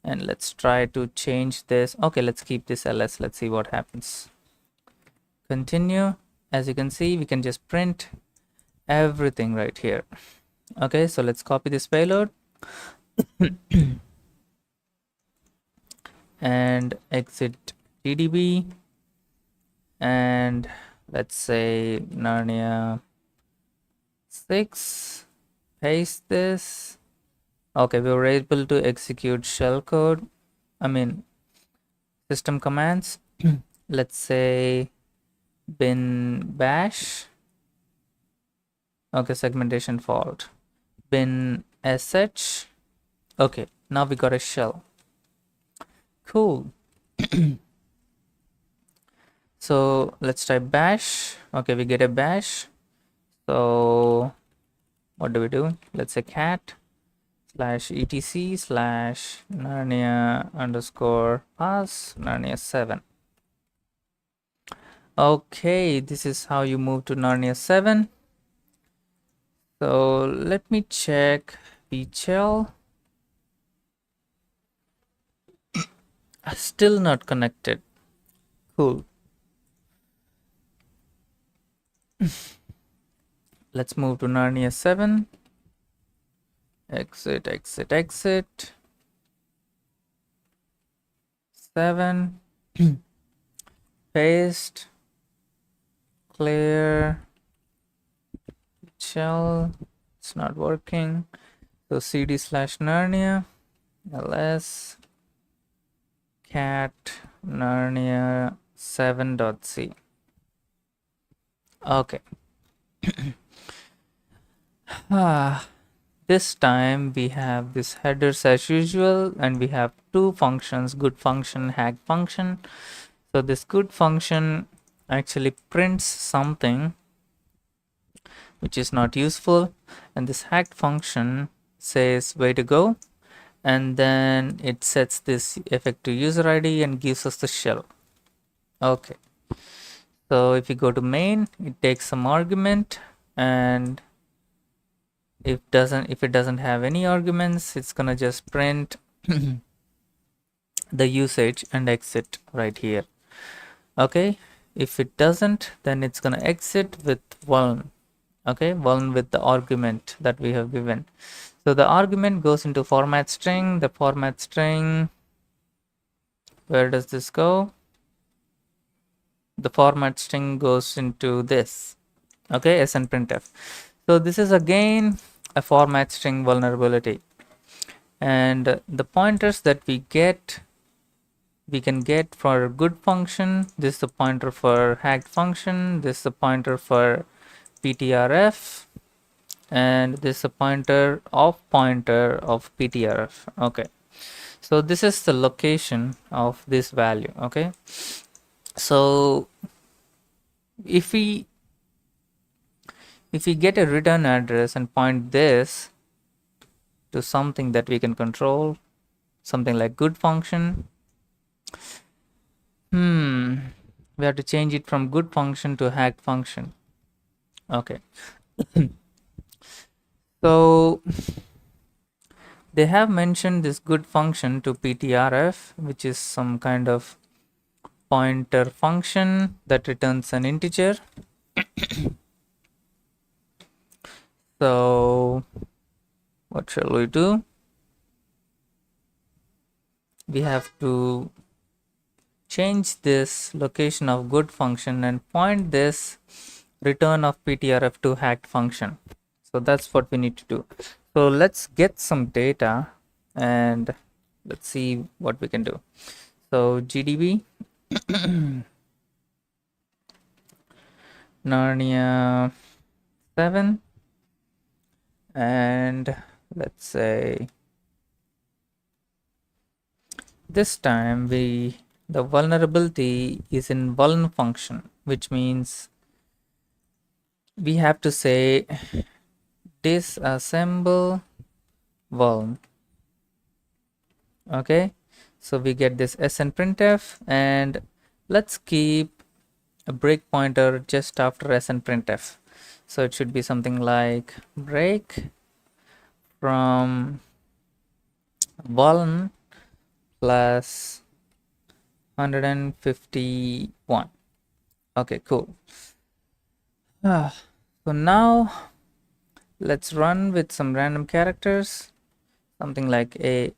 and let's try to change this. Okay, let's keep this ls. Let's see what happens. Continue. As you can see, we can just print everything right here. Okay, so let's copy this payload and exit GDB, and let's say Narnia 6, paste this. Okay, we were able to execute shellcode, I mean system commands. Let's say bin bash. Okay, segmentation fault. Bin sh. Okay, now we got a shell. Cool. So let's type bash. Okay, we get a bash. So what do? Let's say cat /etc /narnia _pass narnia 7. Okay, this is how you move to Narnia 7. So let me check VHL. Still not connected. Cool. Let's move to Narnia 7. Exit, exit, exit. 7. Paste. Clear. Shell. It's not working. So cd /narnia ls cat narnia 7.c. Okay. This time we have this headers as usual, and we have two functions, good function, hack function. So this good function actually prints something which is not useful, and this hacked function says way to go, and then it sets this effective user ID and gives us the shell. Okay, so if you go to main, it takes some argument, and if it doesn't have any arguments, it's gonna just print the usage and exit right here. Okay, if it doesn't, then it's gonna exit with vuln. Okay, vuln with the argument that we have given. So the argument goes into format string. The format string, where does this go? The format string goes into this. Okay, snprintf. So this is again a format string vulnerability, and the pointers that we can get for good function. This is the pointer for hacked function. This is the pointer for ptrf, and this is a pointer of ptrf. Okay, so this is the location of this value. Okay, so if we get a return address and point this to something that we can control, something like good function, we have to change it from good function to hacked function. Okay. So they have mentioned this good function to ptrf, which is some kind of pointer function that returns an integer. So what shall we do? We have to change this location of good function and point this return of ptrf to hacked function. So that's what we need to do. So let's get some data and let's see what we can do. So gdb narnia 7, and let's say this time the vulnerability is in vuln function, which means we have to say disassemble vuln. Okay, so we get this snprintf, and let's keep a break pointer just after snprintf. So it should be something like break from 1 plus 151. Okay, cool. So now let's run with some random characters, something like a,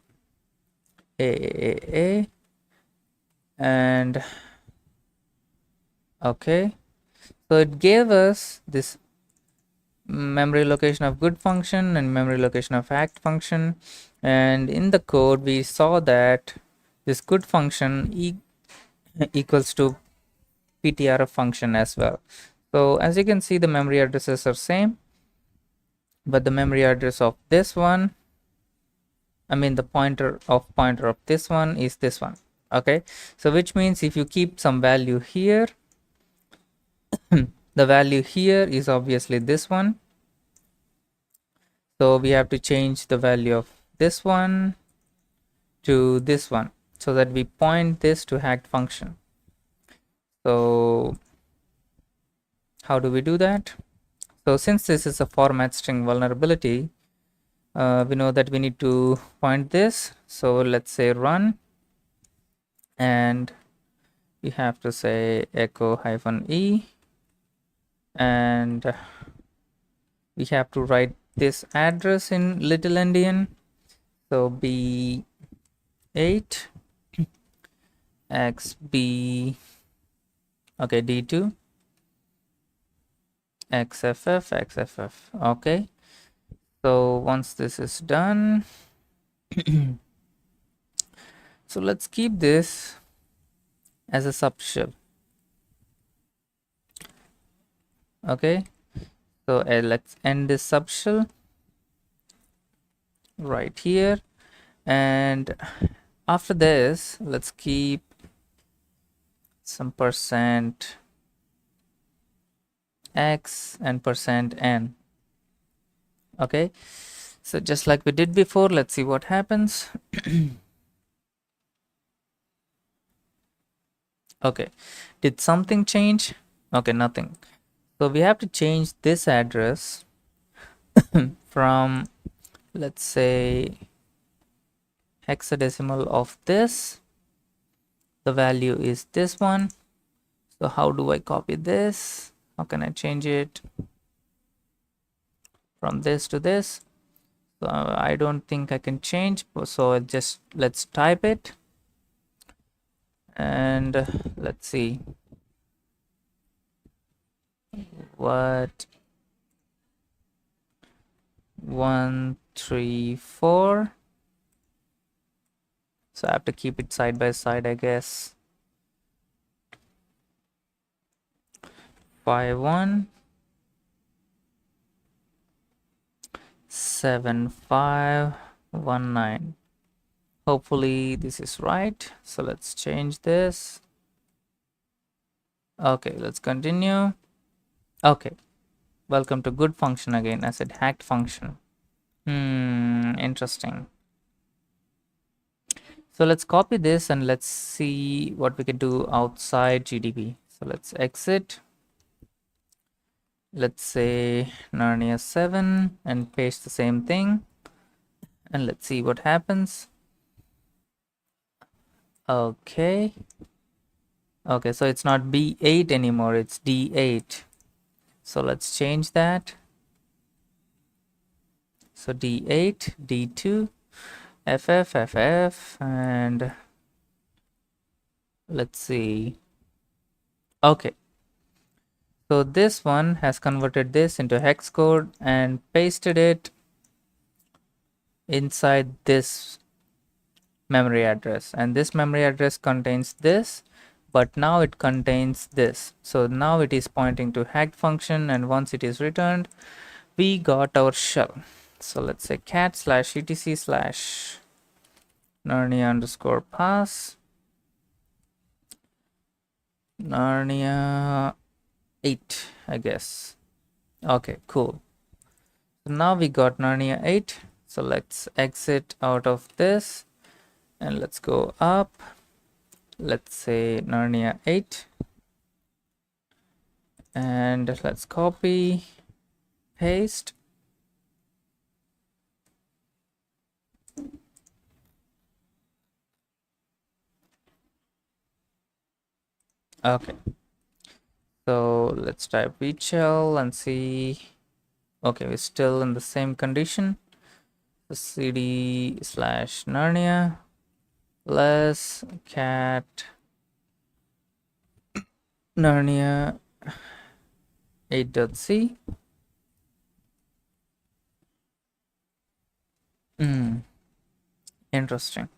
and okay. So it gave us this memory location of good function and memory location of act function, and in the code we saw that this good function equals to ptrf function as well. So as you can see, the memory addresses are same, but the memory address of this one, I mean the pointer of this one is this one. Okay, so which means if you keep some value here, the value here is obviously this one. So we have to change the value of this one to this one so that we point this to hacked function. So how do we do that? So since this is a format string vulnerability, we know that we need to point this. So let's say run, and we have to say echo -e, and we have to write this address in little endian. So b8 xb, okay, d2 xff. Okay, so once this is done, so let's keep this as a subshell. Okay, so let's end this subshell right here, and after this let's keep some %x and %n. Okay, so just like we did before, let's see what happens. Okay, did something change? Okay, nothing. So we have to change this address from, let's say, hexadecimal of this. The value is this one. So how do I copy this? How can I change it from this to this? So I don't think I can change, so just let's type it, and let's see what 1 3 4. So I have to keep it side by side, I guess. 5 1 7 5 1 9. Hopefully this is right. So let's change this. Okay, let's continue. Okay, welcome to good function again. I said hacked function. Interesting. So let's copy this and let's see what we can do outside GDB. So let's exit. Let's say Narnia 7 and paste the same thing. And let's see what happens. Okay. Okay, so it's not B8 anymore, it's D8. So let's change that. So D8, D2, FF, and let's see. Okay. So this one has converted this into hex code and pasted it inside this memory address, and this memory address contains this, but now it contains this. So now it is pointing to hacked function, and once it is returned, we got our shell. So let's say cat/etc/Narnia_pass Narnia 8, I guess. Okay, cool. So now we got Narnia 8. So let's exit out of this and let's go up. Let's say Narnia 8 and let's copy, paste. Okay, so let's type vshell and see. Okay, we're still in the same condition. So cd slash Narnia less cat Narnia 8.c. Interesting.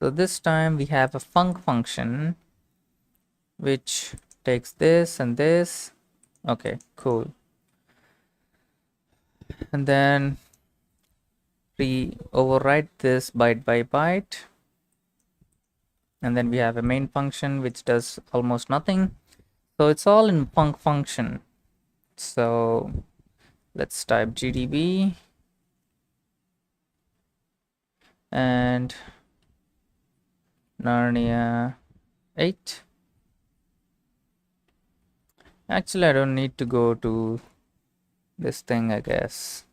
So this time we have a function which takes this and this. Okay, cool. And then we overwrite this byte by byte. And then we have a main function which does almost nothing. So it's all in function. So let's type gdb and Narnia 8. Actually, I don't need to go to this thing, I guess.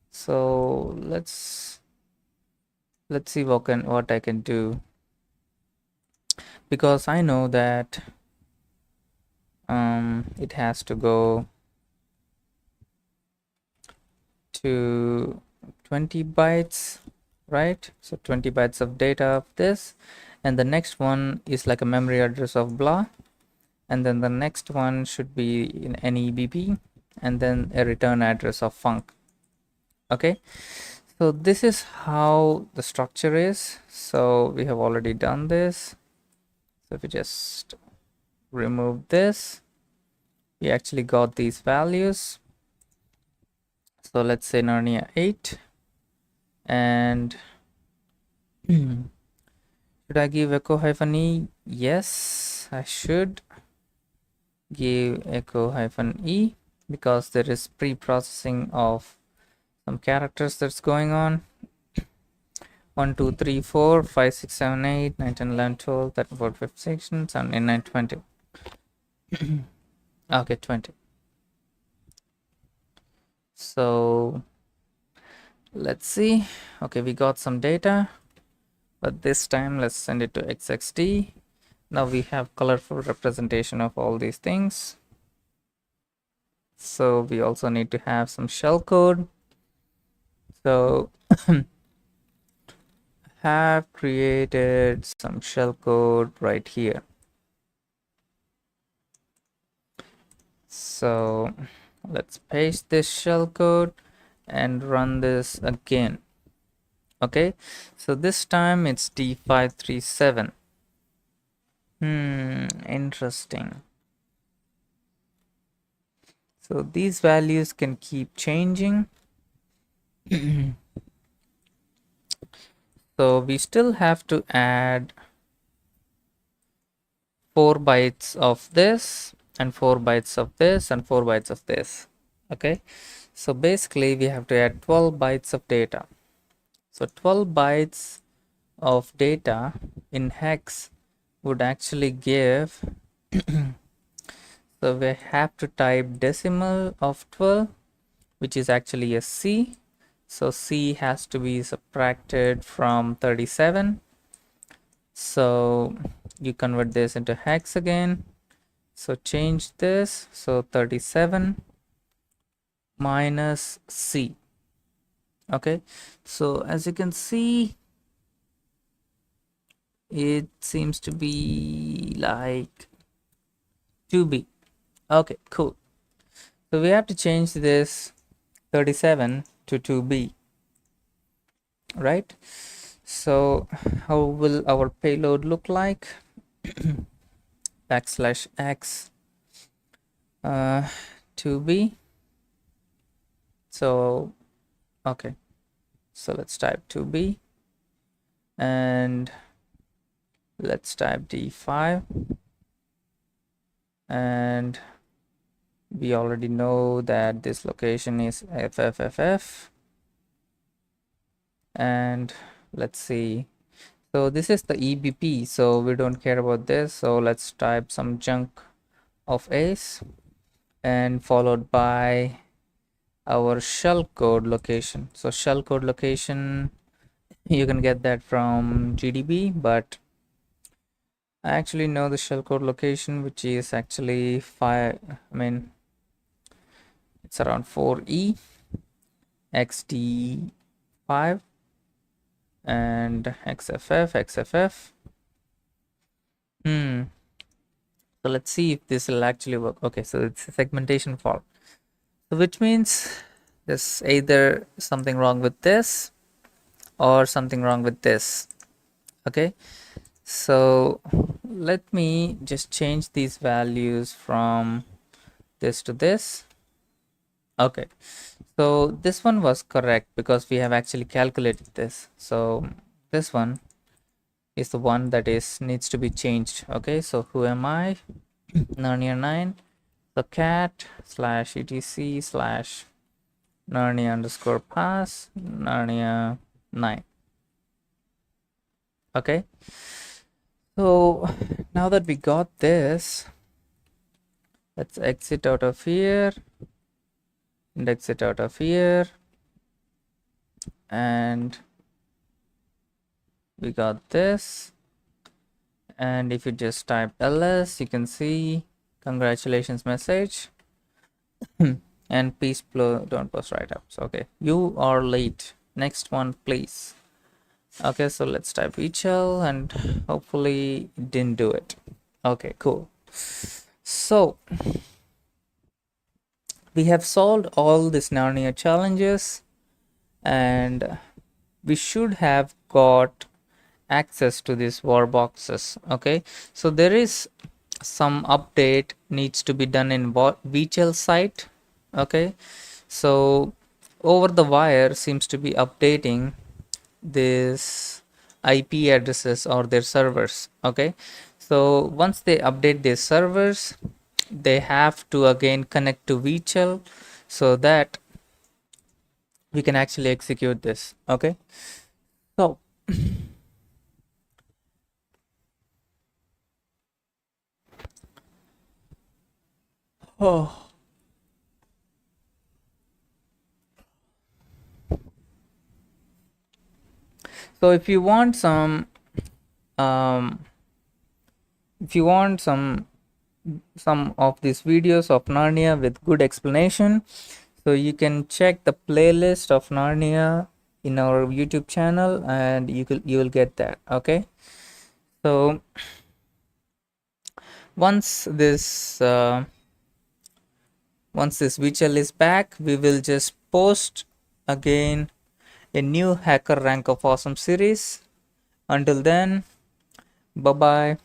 So let's see what I can do, because I know that it has to go to 20 bytes, right? So 20 bytes of data of this, and the next one is like a memory address of blah, and then the next one should be in NEBP, and then a return address of func. Okay, so this is how the structure is. So we have already done this. So if we just remove this, we actually got these values. So let's say Narnia 8, and should I give echo hyphen e? Yes, I should give echo hyphen e, because there is pre-processing of some characters that's going on. 1 2 3 4 5 6 7 8 9 10 11 12 13 14 15 16 17 19 20. Okay, 20. So let's see. Okay, we got some data, but this time let's send it to xxt. Now we have colorful representation of all these things. So we also need to have some shellcode. So have created some shellcode right here. So let's paste this shellcode and run this again. Okay, so this time it's D537. Interesting. So these values can keep changing. So we still have to add 4 bytes of this and 4 bytes of this and 4 bytes of this. Okay, so basically we have to add 12 bytes of data. So 12 bytes of data in hex would actually give so we have to type decimal of 12, which is actually a C. So C has to be subtracted from 37. So you convert this into hex again. So change this. So 37 minus C. Okay, so as you can see, it seems to be like 2B. Okay, cool. So we have to change this 37 to 2B, right? So how will our payload look like? Backslash x 2B. So okay, so let's type 2B and let's type D5, and we already know that this location is FFFF, and let's see. So this is the EBP, so we don't care about this. So let's type some chunk of A's and followed by our shellcode location. So shellcode location, you can get that from GDB, but I actually know the shellcode location, which is actually 5, it's around 4E, XD5, and XFF. So let's see if this will actually work. Okay, so it's a segmentation fault. So which means there's either something wrong with this or something wrong with this. Okay, so let me just change these values from this to this. Okay, so this one was correct because we have actually calculated this. So this one is the one that needs to be changed. Okay, so who am I? Narnia 9. So cat slash etc slash Narnia underscore pass Narnia 9. Okay, so now that we got this, let's exit out of here and exit out of here, and we got this. And if you just type ls, you can see congratulations message and please don't post write-ups. Okay, you are late, next one please. Okay, so let's type HL and hopefully it didn't do it. Okay, cool. So we have solved all these Narnia challenges and we should have got access to these war boxes. Okay, so there is some update needs to be done in VHL site. Okay, so over the wire seems to be updating this IP addresses or their servers. Okay, so once they update their servers, they have to again connect to VHL so that we can actually execute this. Okay, so oh, so if you want some um if you want some of these videos of Narnia with good explanation, so you can check the playlist of Narnia in our YouTube channel and you will get that. Okay, so once this VHL is back, we will just post again a new Hacker Rank of Awesome series. Until then, bye bye.